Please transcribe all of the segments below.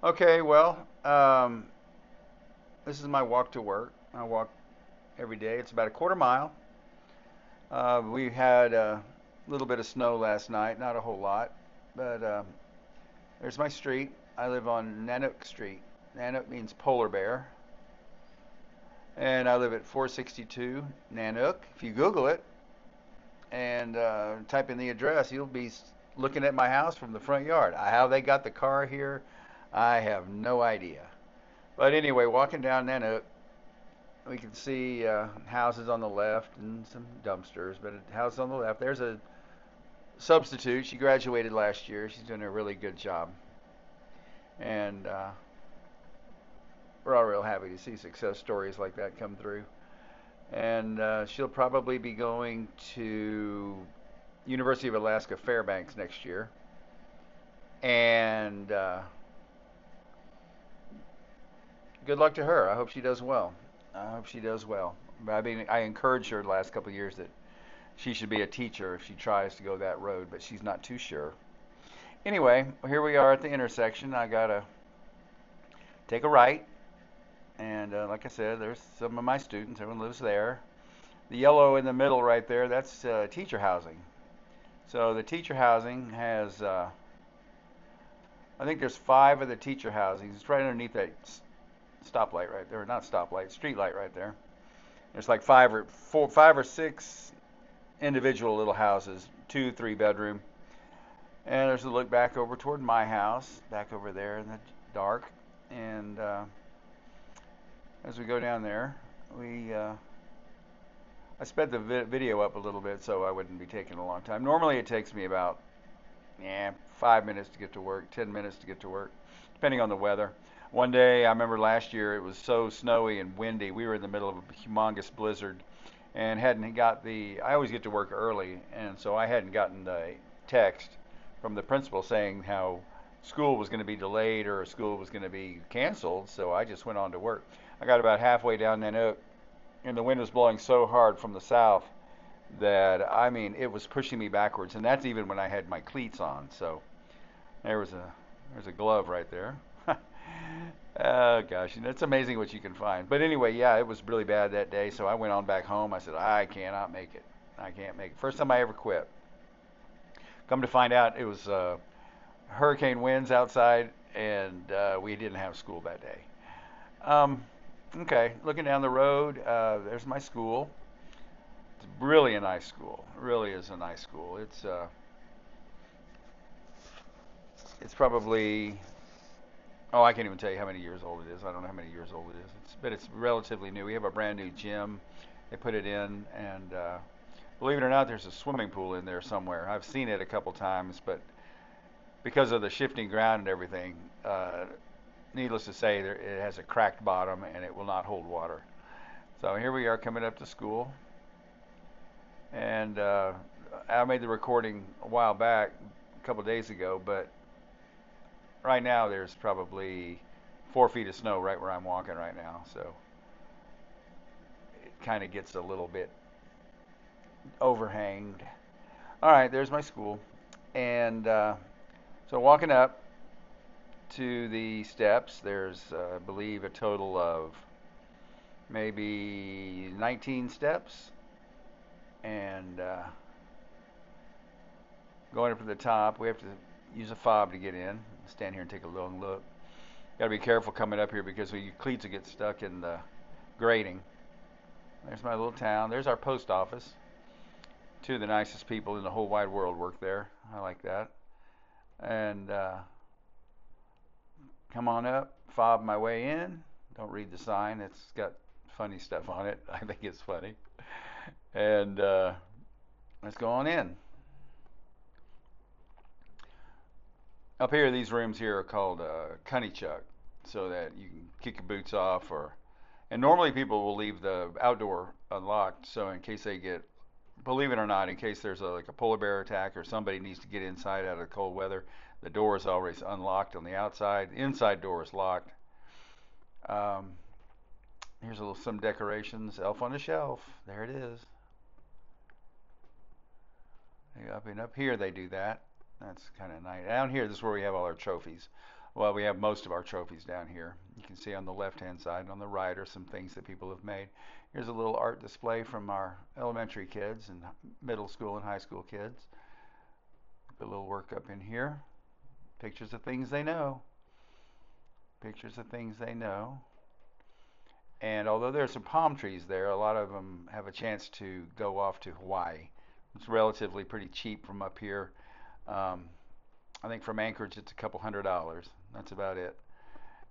Okay, well, this is my walk to work. I walk every day. It's about a quarter mile. We had a little bit of snow last night, not a whole lot, but there's my street. I live on Nanook Street. Nanook means polar bear, and I live at 462 Nanook. If you Google it and type in the address, you'll be looking at my house from the front yard. How they got the car here, I have no idea. But anyway, walking down Nanook, we can see houses on the left and some dumpsters, but a house on the left. There's a substitute. She graduated last year. She's doing a really good job, and we're all real happy to see success stories like that come through. And she'll probably be going to University of Alaska Fairbanks next year, and good luck to her. I hope she does well. I hope she does well. I mean, I encouraged her the last couple of years that she should be a teacher if she tries to go that road, but she's not too sure. Anyway, here we are at the intersection. I gotta take a right, and like I said, there's some of my students. Everyone lives there. The yellow in the middle right there, that's teacher housing. So the teacher housing has, I think there's five of the teacher housings. It's right underneath that stoplight right there, not stoplight, street light right there. There's like five or six individual little houses, 2, 3 bedroom. And there's a look back over toward my house, back over there in the dark. And as we go down there, I sped the video up a little bit so I wouldn't be taking a long time. Normally it takes me about 5 minutes to get to work, 10 minutes to get to work, depending on the weather. One day, I remember last year, it was so snowy and windy. We were in the middle of a humongous blizzard and hadn't got I always get to work early, and so I hadn't gotten the text from the principal saying how school was going to be delayed or school was going to be canceled, so I just went on to work. I got about halfway down Nanook, and the wind was blowing so hard from the south that, I mean, it was pushing me backwards, and that's even when I had my cleats on. So there's a glove right there. Oh gosh, it's amazing what you can find. But anyway, yeah, it was really bad that day, so I went on back home. I said, I cannot make it. I can't make it. First time I ever quit. Come to find out, it was hurricane winds outside, and we didn't have school that day. Um, okay, looking down the road, there's my school. It's really a nice school. It really is a nice school. It's probably, oh, I can't even tell you how many years old it is. I don't know how many years old it is. But it's relatively new. We have a brand new gym. They put it in, and believe it or not, there's a swimming pool in there somewhere. I've seen it a couple times, but because of the shifting ground and everything, needless to say, it has a cracked bottom and it will not hold water. So here we are coming up to school, and I made the recording a while back, a couple days ago, but right now there's probably 4 feet of snow right where I'm walking right now, so it kind of gets a little bit overhanged. All right, there's my school, and so walking up to the steps, there's, I believe, a total of maybe 19 steps, and going up to the top, we have to use a fob to get in. Stand here and take a long look. Got to be careful coming up here because your cleats will get stuck in the grating. There's my little town. There's our post office. Two of the nicest people in the whole wide world work there. I like that. And come on up, fob my way in. Don't read the sign. It's got funny stuff on it. I think it's funny. And let's go on in. Up here, these rooms here are called cunny chuck, so that you can kick your boots off, or and normally people will leave the outdoor unlocked, so in case they get, believe it or not, in case there's like a polar bear attack or somebody needs to get inside out of the cold weather, the door is always unlocked on the outside. The inside door is locked. Um, Here's some decorations. Elf on the shelf. There it is. Up and up here they do that. That's kind of nice. Down here, this is where we have all our trophies. Well, we have most of our trophies down here. You can see on the left-hand side and on the right are some things that people have made. Here's a little art display from our elementary kids and middle school and high school kids. A little work up in here. Pictures of things they know. Pictures of things they know. And although there's some palm trees there, a lot of them have a chance to go off to Hawaii. It's relatively pretty cheap from up here. I think from Anchorage it's a couple $100. That's about it.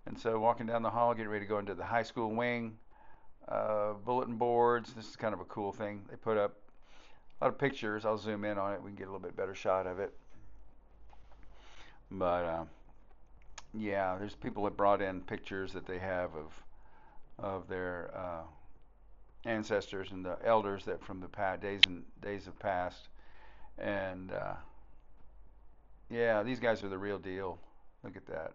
And so walking down the hall, getting ready to go into the high school wing, bulletin boards. This is kind of a cool thing. They put up a lot of pictures. I'll zoom in on it. We can get a little bit better shot of it. But yeah, there's people that brought in pictures that they have of their ancestors and the elders that from the days of past. And yeah, these guys are the real deal. Look at that.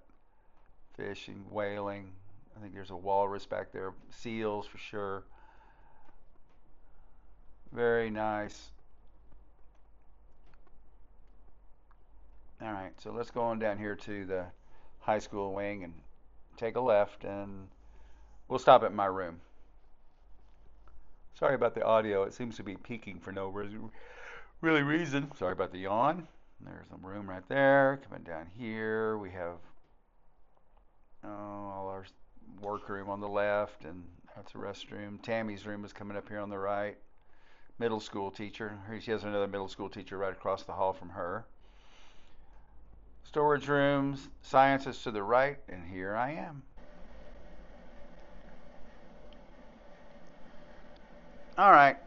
Fishing, whaling. I think there's a walrus back there. Seals for sure. Very nice. All right, so let's go on down here to the high school wing and take a left, and we'll stop at my room. Sorry about the audio. It seems to be peaking for no reason. Sorry about the yawn. There's a room right there. Coming down here, we have all our workroom on the left, and that's a restroom. Tammy's room is coming up here on the right. Middle school teacher. She has another middle school teacher right across the hall from her. Storage rooms. Science is to the right, and here I am. All right.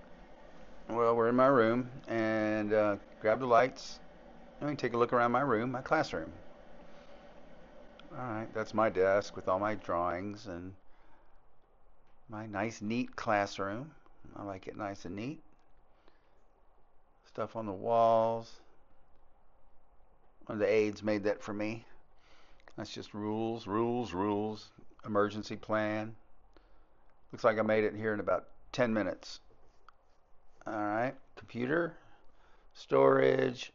Well, we're in my room, and grab the lights. Let me take a look around my room, my classroom. All right, that's my desk with all my drawings and my nice, neat classroom. I like it nice and neat. Stuff on the walls. One of the aides made that for me. That's just rules. Emergency plan. Looks like I made it here in about 10 minutes. All right, computer, storage,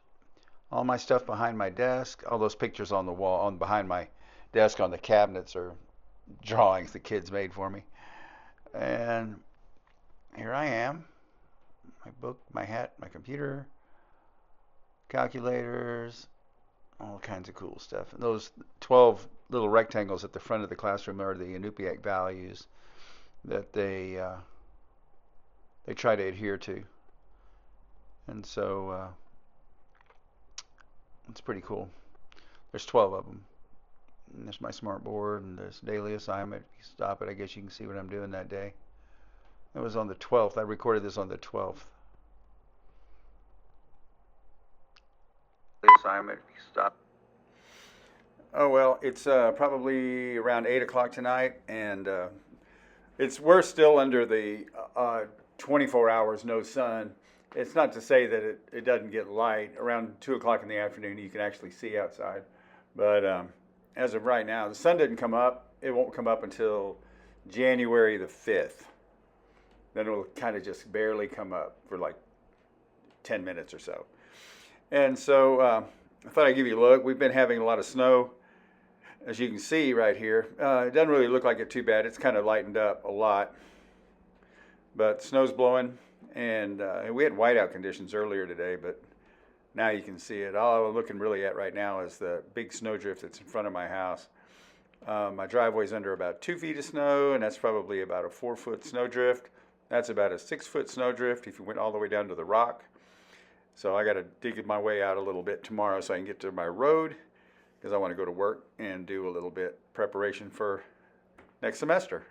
all my stuff behind my desk. All those pictures on the wall, behind my desk on the cabinets are drawings the kids made for me. And here I am. My book, my hat, my computer, calculators, all kinds of cool stuff. And those 12 little rectangles at the front of the classroom are the Inupiaq values that they try to adhere to. And so it's pretty cool. There's 12 of them. And there's my smart board and this daily assignment. If you stop it, I guess you can see what I'm doing that day. It was on the 12th. I recorded this on the 12th. Assignment. If you stop. Oh well, it's probably around 8 o'clock tonight, and we're still under the 24 hours no sun. It's not to say that it doesn't get light. Around 2 o'clock in the afternoon, you can actually see outside. But as of right now, the sun didn't come up. It won't come up until January the 5th. Then it'll kind of just barely come up for like 10 minutes or so. And so I thought I'd give you a look. We've been having a lot of snow, as you can see right here. It doesn't really look like it too bad. It's kind of lightened up a lot. But snow's blowing, and we had whiteout conditions earlier today, but now you can see it. All I'm looking really at right now is the big snowdrift that's in front of my house. My driveway's under about 2 feet of snow, and that's probably about a 4-foot snowdrift. That's about a 6-foot snowdrift if you went all the way down to the rock. So I got to dig my way out a little bit tomorrow so I can get to my road, because I want to go to work and do a little bit preparation for next semester.